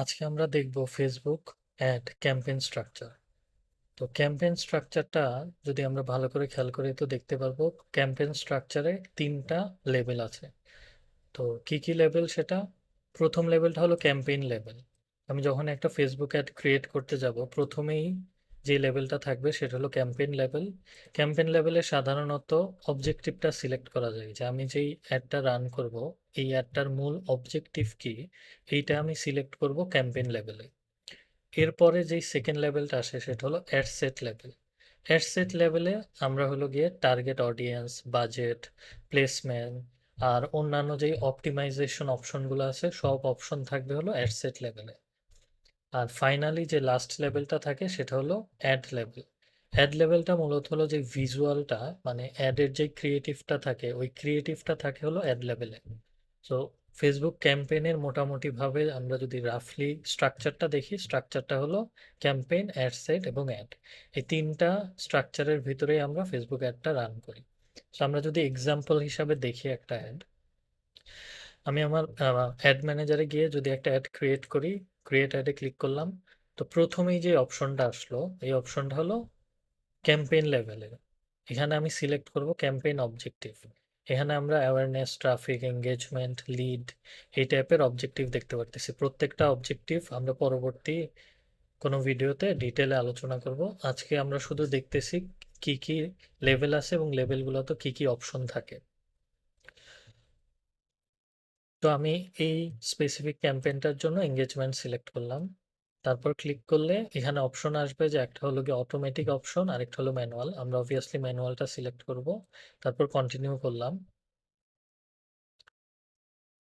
আজকে আমরা দেখব ফেসবুক অ্যাড ক্যাম্পেইন স্ট্রাকচার। তো ক্যাম্পেইন স্ট্রাকচারটা যদি আমরা ভালো করে খেয়াল করি তো দেখতে পারবো ক্যাম্পেইন স্ট্রাকচারে তিনটা লেভেল আছে। তো কি কি লেভেল সেটা? প্রথম লেভেলটা হলো ক্যাম্পেইন লেভেল। আমি যখন একটা ফেসবুক অ্যাড ক্রিয়েট করতে যাব প্রথমেই যে লেভেলটা থাকবে সেটা হলো ক্যাম্পেইন লেভেল। ক্যাম্পেইন লেভেলে সাধারণত অবজেক্টিভটা সিলেক্ট করা যায় যে আমি যেই অ্যাডটা রান করব এই অ্যাডটার মূল অবজেক্টিভ কি, এইটা আমি সিলেক্ট করব ক্যাম্পেইন লেভেলে। এরপরে যেই সেকেন্ড লেভেলটা আসে সেটা হলো ad set level. Ad set লেভেলে আমরা হলো গিয়ে টার্গেট অডিয়েন্স, বাজেট, প্লেসমেন্ট আর অন্যান্য যেই অপটিমাইজেশন অপশনগুলো আছে সব অপশন থাকবে হলো অ্যাড সেট লেভেলে। আর ফাইনালি যে লাস্ট লেভেলটা থাকে সেটা হলো অ্যাড লেভেল। অ্যাড লেভেলটা মূলত হলো যে ভিজুয়ালটা মানে অ্যাডের যে ক্রিয়েটিভটা থাকে ওই ক্রিয়েটিভটা থাকে হলো অ্যাড লেভেলে। সো ফেসবুক ক্যাম্পেইনের মোটামুটিভাবে আমরা যদি রাফলি স্ট্রাকচারটা দেখি, স্ট্রাকচারটা হলো ক্যাম্পেইন, অ্যাড সেট এবং অ্যাড। এই তিনটা স্ট্রাকচারের ভিতরেই আমরা ফেসবুক অ্যাডটা রান করি। সো আমরা যদি এক্সাম্পল হিসাবে দেখি একটা অ্যাড, আমি আমার অ্যাড ম্যানেজারে গিয়ে যদি একটা অ্যাড ক্রিয়েট করি, ক্রিয়েট অ্যাডে ক্লিক করলাম, তো প্রথমেই যে অপশনটা আসলো এই অপশনটা হলো ক্যাম্পেইন লেভেলের। এখানে আমি সিলেক্ট করব ক্যাম্পেইন অবজেক্টিভ। এখানে আমরা অ্যাওয়ারনেস, ট্রাফিক, এঙ্গেজমেন্ট, লিড এই টাইপের অবজেক্টিভ দেখতে পারতেছি। প্রত্যেকটা অবজেক্টিভ আমরা পরবর্তী কোনো ভিডিওতে ডিটেলে আলোচনা করব। আজকে আমরা শুধু দেখতেছি কি কি লেভেল আছে এবং লেভেলগুলোতে কি কি অপশন থাকে। তো আমি এই স্পেসিফিক ক্যাম্পেইনটার জন্য এঙ্গেজমেন্ট সিলেক্ট করলাম। তারপর ক্লিক করলে এখানে অপশন আসবে যে একটা হলো গিয়ে অটোমেটিক অপশন আর একটা হলো ম্যানুয়াল। আমরা অবভিয়াসলি ম্যানুয়ালটা সিলেক্ট করব। তারপর কন্টিনিউ করলাম।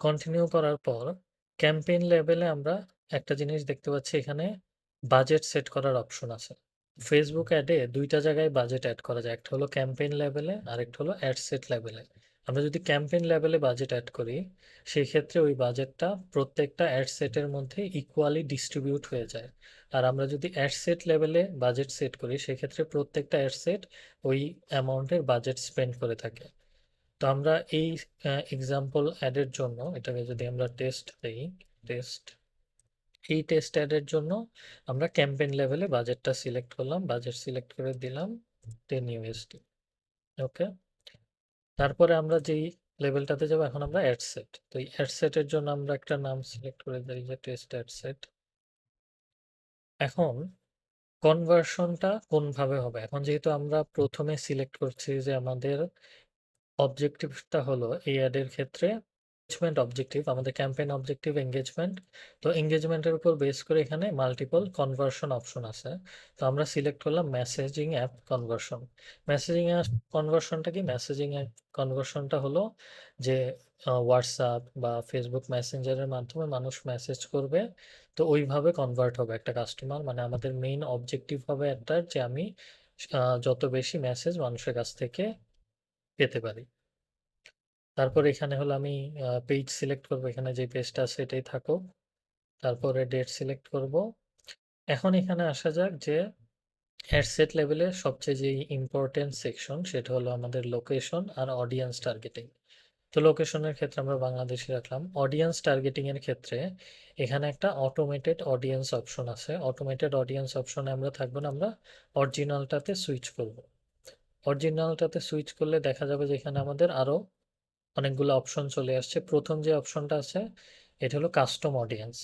কন্টিনিউ করার পর ক্যাম্পেইন লেভেলে আমরা একটা জিনিস দেখতে পাচ্ছি, এখানে বাজেট সেট করার অপশন আছে। ফেসবুক অ্যাডে দুইটা জায়গায় বাজেট অ্যাড করা যায়, একটা হলো ক্যাম্পেইন লেভেলে আর একটা হলো অ্যাড সেট লেভেলে। আমরা যদি ক্যাম্পেইন লেভেলে বাজেট অ্যাড করি সেই ক্ষেত্রে ওই বাজেটটা প্রত্যেকটা অ্যাড সেটের মধ্যে ইকুয়ালি ডিস্ট্রিবিউট হয়ে যায়। আর আমরা যদি অ্যাড সেট লেভেলে বাজেট সেট করি সেক্ষেত্রে প্রত্যেকটা অ্যাড সেট ওই অ্যামাউন্টের বাজেট স্পেন্ড করে থাকে। তো আমরা এই এক্সাম্পল অ্যাডের জন্য এটাকে যদি আমরা টেস্ট দেই, টেস্ট, এই টেস্ট অ্যাডের জন্য আমরা ক্যাম্পেইন লেভেলে বাজেটটা সিলেক্ট করলাম, বাজেট সিলেক্ট করে দিলাম 10 USD। ওকে, তারপরে আমরা যেই লেভেলটাতে যাবো এখন আমরা অ্যাড সেট। তো এই অ্যাড সেটের জন্য আমরা একটা নাম সিলেক্ট করে দিই যে টেস্ট অ্যাড সেট। এখন কনভার্সনটা কোনভাবে হবে, এখন যেহেতু আমরা প্রথমে সিলেক্ট করছি যে আমাদের অবজেক্টিভটা হলো এই অ্যাডের ক্ষেত্রে এঙ্গেজমেন্ট অবজেক্টিভ, আমাদের ক্যাম্পেইন অবজেক্টিভ এঙ্গেজমেন্ট। তো এঙ্গেজমেন্টের উপর বেস করে এখানে মাল্টিপল কনভার্সন অপশন আছে। তো আমরা সিলেক্ট করলাম messaging app conversion. Messaging app কনভার্সনটা কি? মেসেজিং অ্যাপ কনভার্সনটা হলো যে হোয়াটসঅ্যাপ বা ফেসবুক মেসেঞ্জারের মাধ্যমে মানুষ মেসেজ করবে, তো ওইভাবে কনভার্ট হবে একটা কাস্টমার। মানে আমাদের মেইন অবজেক্টিভ হবে একটা যে আমি যত বেশি মেসেজ মানুষের কাছ থেকে পেতে পারি। তারপর এখানে হলো আমি পেজ সিলেক্ট করব, এখানে যে পেজটা আছে এটাই থাকুক। তারপরে ডেট সিলেক্ট করব। এখন এখানে আসা যাক যে অ্যাডসেট লেভেলে সবচেয়ে যে ইম্পর্টেন্ট সেকশন সেটা হলো আমাদের লোকেশন আর অডিয়েন্স টার্গেটিং। তো লোকেশনের ক্ষেত্রে আমরা বাংলাদেশে রাখলাম। অডিয়েন্স টার্গেটিং এর ক্ষেত্রে এখানে একটা অটোমেটেড অডিয়েন্স অপশন আছে। অটোমেটেড অডিয়েন্স অপশনে আমরা থাকবো না, আমরা অরিজিনালটাতে সুইচ করব। অরিজিনালটাতে সুইচ করলে দেখা যাবে যে এখানে আমাদের আরো অনেকগুলো অপশন চলে আসছে। প্রথম যে অপশনটা আছে এটা হলো কাস্টম অডিয়েন্স।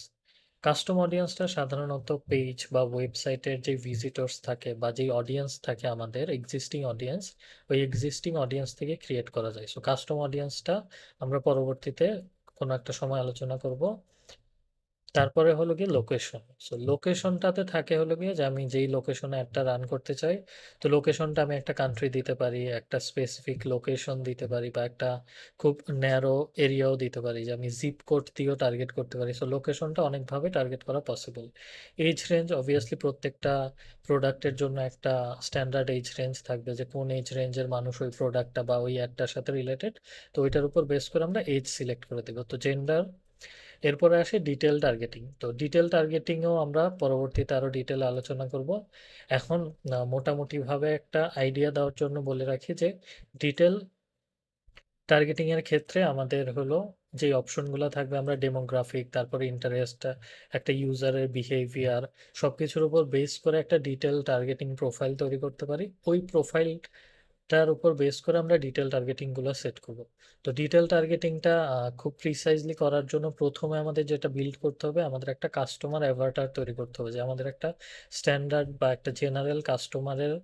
কাস্টম অডিয়েন্সটা সাধারণত পেজ বা ওয়েবসাইটের যে ভিজিটর্স থাকে বা যেই অডিয়েন্স থাকে আমাদের এক্সিস্টিং অডিয়েন্স, ওই এক্সিস্টিং অডিয়েন্স থেকে ক্রিয়েট করা যায়। সো কাস্টম অডিয়েন্সটা আমরা পরবর্তীতে কোনো একটা সময় আলোচনা করব। তারপরে হলো গিয়ে লোকেশন। সো লোকেশনটাতে থাকে হলো গিয়ে যে আমি যেই লোকেশনে একটা রান করতে চাই, তো লোকেশনটা আমি একটা কান্ট্রি দিতে পারি, একটা স্পেসিফিক লোকেশন দিতে পারি বা একটা খুব ন্যারো এরিয়াও দিতে পারি যে আমি জিপ কোড দিয়েও টার্গেট করতে পারি। সো লোকেশনটা অনেকভাবে টার্গেট করা পসিবল। এজ রেঞ্জ অবভিয়াসলি প্রত্যেকটা প্রোডাক্টের জন্য একটা স্ট্যান্ডার্ড এজ রেঞ্জ থাকবে যে কোন এজ রেঞ্জের মানুষ ওই প্রোডাক্টটা বা ওই অ্যাডটার সাথে রিলেটেড। তো ওইটার উপর বেস করে আমরা এজ সিলেক্ট করে দেবো। তো জেন্ডার। এরপরে আসে ডিটেল টার্গেটিং। তো ডিটেল টার্গেটিংও আমরা পরবর্তীতে আরো ডিটেল আলোচনা করব। এখন মোটামুটিভাবে একটা আইডিয়া দেওয়ার জন্য বলে রাখি যে ডিটেল টার্গেটিং এর ক্ষেত্রে আমাদের হলো যে অপশনগুলো থাকবে আমরা ডেমোগ্রাফিক, তারপরে ইন্টারেস্ট, একটা ইউজারের বিহেভিয়ার, সবকিছুর উপর বেস করে একটা ডিটেল টার্গেটিং প্রোফাইল তৈরি করতে পারি। ওই প্রোফাইলটার উপর বেস করে আমরা ডিটেল টার্গেটিংগুলো সেট করব। তো ডিটেল টার্গেটিংটা খুব প্রিসাইজলি করার জন্য প্রথমে আমাদের যেটা বিল্ড করতে হবে, আমাদের একটা কাস্টমার অ্যাভাটার তৈরি করতে হবে, যে আমাদের একটা স্ট্যান্ডার্ড বা একটা জেনারেল কাস্টমারের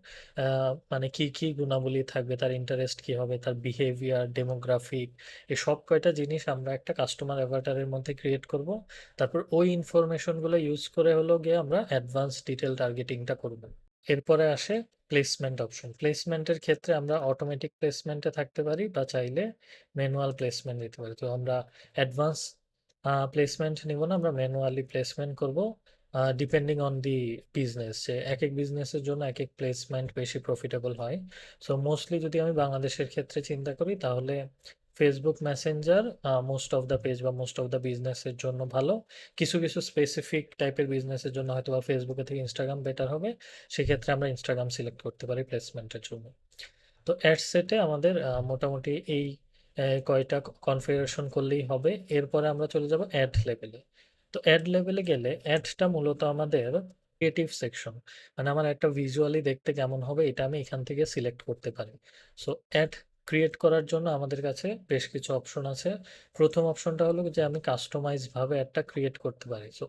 মানে কি কি গুণাবলী থাকবে, তার ইন্টারেস্ট কি হবে, তার বিহেভিয়ার, ডেমোগ্রাফিক, এই সব কয়টা জিনিস আমরা একটা কাস্টমার অ্যাভাটারের মধ্যে ক্রিয়েট করব। তারপর ওই ইনফরমেশনগুলো ইউজ করে হলো গিয়ে আমরা অ্যাডভান্স ডিটেল টার্গেটিংটা করব। এরপরে আসে প্লেসমেন্ট অপশন। প্লেসমেন্টের ক্ষেত্রে আমরা অটোমেটিক প্লেসমেন্টে থাকতে পারি বা চাইলে ম্যানুয়াল প্লেসমেন্ট দিতে পারি। তো আমরা অ্যাডভান্স প্লেসমেন্ট নিব না, আমরা ম্যানুয়ালি প্লেসমেন্ট করব, ডিপেন্ডিং অন দি বিজনেস, যে এক এক বিজনেসের জন্য এক এক প্লেসমেন্ট বেশি প্রফিটেবল হয়। সো মোস্টলি যদি আমি বাংলাদেশের ক্ষেত্রে চিন্তা করি, তাহলে Facebook Messenger most of the page বা মোস্ট অফ দ্য বিজনেসের জন্য ভালো। কিছু কিছু স্পেসিফিক টাইপের বিজনেসের জন্য হয়তো বা ফেসবুকে থেকে ইনস্টাগ্রাম বেটার হবে, সেক্ষেত্রে আমরা ইনস্টাগ্রাম সিলেক্ট করতে পারি প্লেসমেন্টের জন্য। তো অ্যাড সেটে আমাদের মোটামুটি এই কয়টা কনফিগারেশন করলেই হবে। এরপরে আমরা চলে যাব অ্যাড লেভেলে। তো অ্যাড লেভেলে গেলে অ্যাডটা মূলত আমাদের ক্রিয়েটিভ সেকশন, মানে আমার একটা ভিজুয়ালি দেখতে কেমন হবে এটা আমি এখান থেকে সিলেক্ট করতে পারি। সো অ্যাড ক্রিয়েট করার জন্য আমাদের কাছে বেশ কিছু অপশন আছে। প্রথম অপশনটা হলো যে আমি কাস্টমাইজ ভাবে অ্যাডটা ক্রিয়েট করতে পারি। সো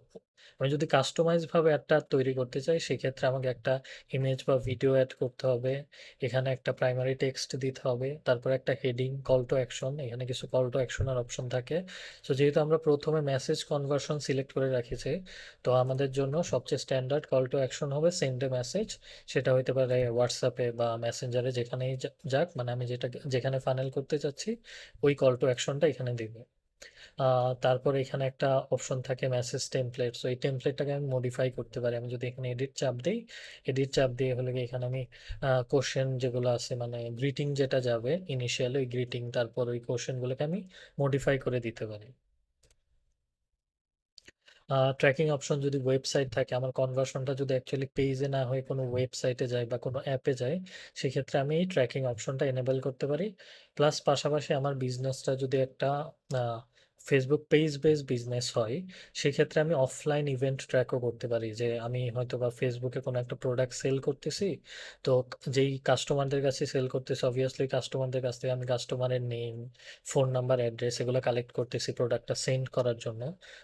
আমি যদি কাস্টমাইজ ভাবে অ্যাডটা তৈরি করতে চাই, সেক্ষেত্রে আমাকে একটা ইমেজ বা ভিডিও অ্যাড করতে হবে, এখানে একটা প্রাইমারি টেক্সট দিতে হবে, তারপর একটা হেডিং, কল টু অ্যাকশন, এখানে কিছু কল টু অ্যাকশনের অপশন থাকে। সো যেহেতু আমরা প্রথমে মেসেজ কনভার্সন সিলেক্ট করে রাখিছি, তো আমাদের জন্য সবচেয়ে স্ট্যান্ডার্ড কল টু অ্যাকশন হবে সেন্ড এ মেসেজ। সেটা হইতে পারে হোয়াটসঅ্যাপে বা মেসেঞ্জারে, যেখানেই যাক, মানে আমি যেটা যেখানে ফাইনাল করতে চাচ্ছি ওই কল টু অ্যাকশনটা এখানে দিবে। তারপর এখানে একটা অপশন থাকে মেসেজ টেমপ্লেট। সো এই টেমপ্লেটটাকে আমি মডিফাই করতে পারি। আমি যদি এখানে এডিট চাপ দিই, এডিট চাপ দিয়ে হলে গিয়ে এখানে আমি কোশ্চেন যেগুলো আছে, মানে গ্রিটিং যেটা যাবে ইনিশিয়ালি, ওই গ্রিটিং তারপর ওই কোশ্চেনগুলোকে আমি মডিফাই করে দিতে পারি। ট্র্যাকিং অপশন যদি ওয়েবসাইট থাকে, আমার কনভার্সনটা যদি অ্যাকচুয়ালি পেজে না হয়ে কোনো ওয়েবসাইটে যায় বা কোনো অ্যাপে যায়, সেক্ষেত্রে আমি এই ট্র্যাকিং অপশনটা এনেবল করতে পারি। প্লাস পাশাপাশি আমার বিজনেসটা যদি একটা ফেসবুক পেজ বেস বিজনেস হয়, সেক্ষেত্রে আমি অফলাইন ইভেন্ট ট্র্যাকও করতে পারি, যে আমি হয়তো বা ফেসবুকে কোনো একটা প্রোডাক্ট সেল করতেছি, তো যেই কাস্টমারদের কাছে সেল করতেছি, অবভিয়াসলি কাস্টমারদের কাছ থেকে আমি কাস্টমারের নেম, ফোন নাম্বার, অ্যাড্রেস এগুলো কালেক্ট করতেছি প্রোডাক্টটা সেন্ড করার জন্য।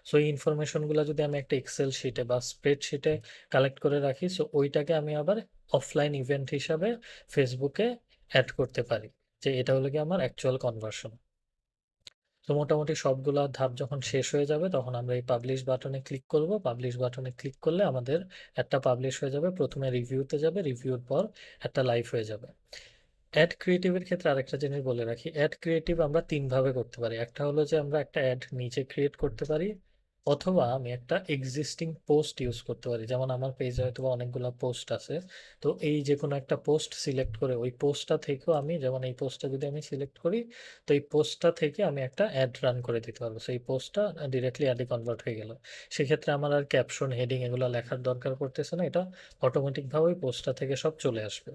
সো এই ইনফরমেশনগুলো যদি আমি একটা এক্সেল শিটে বা স্প্রেডশিটে কালেক্ট করে রাখি, সো ওইটাকে আমি আবার অফলাইন ইভেন্ট হিসাবে ফেসবুকে অ্যাড করতে পারি, যে এটা হলো কি আমার অ্যাকচুয়াল কনভার্সন। তো মোটামুটি সবগুলা ধাপ যখন শেষ হয়ে যাবে, তখন আমরা এই পাবলিশ বাটনে ক্লিক করব। পাবলিশ বাটনে ক্লিক করলে আমাদের একটা পাবলিশ হয়ে যাবে, প্রথমে রিভিউতে যাবে, রিভিউর পর একটা লাইভ হয়ে যাবে। অ্যাড ক্রিয়েটিভের ক্ষেত্রে আরেকটা জিনিস বলে রাখি, অ্যাড ক্রিয়েটিভ আমরা তিনভাবে করতে পারি। একটা হলো যে আমরা একটা অ্যাড নিচে ক্রিয়েট করতে পারি, অথবা আমি একটা এক্সিস্টিং পোস্ট ইউজ করতে পারি। যেমন আমার পেজে হয়তো বা অনেকগুলো পোস্ট আছে, তো এই যে কোনো একটা পোস্ট সিলেক্ট করে ওই পোস্টটা থেকেও আমি, যেমন এই পোস্টটা যদি আমি সিলেক্ট করি, তো এই পোস্টটা থেকে আমি একটা অ্যাড রান করে দিতে পারবো। সেই পোস্টটা ডিরেক্টলি অ্যাডে কনভার্ট হয়ে গেল। সেক্ষেত্রে আমার আর ক্যাপশন, হেডিং এগুলো লেখার দরকার পড়তেছে না, এটা অটোমেটিকভাবে ওই পোস্টটা থেকে সব চলে আসবে।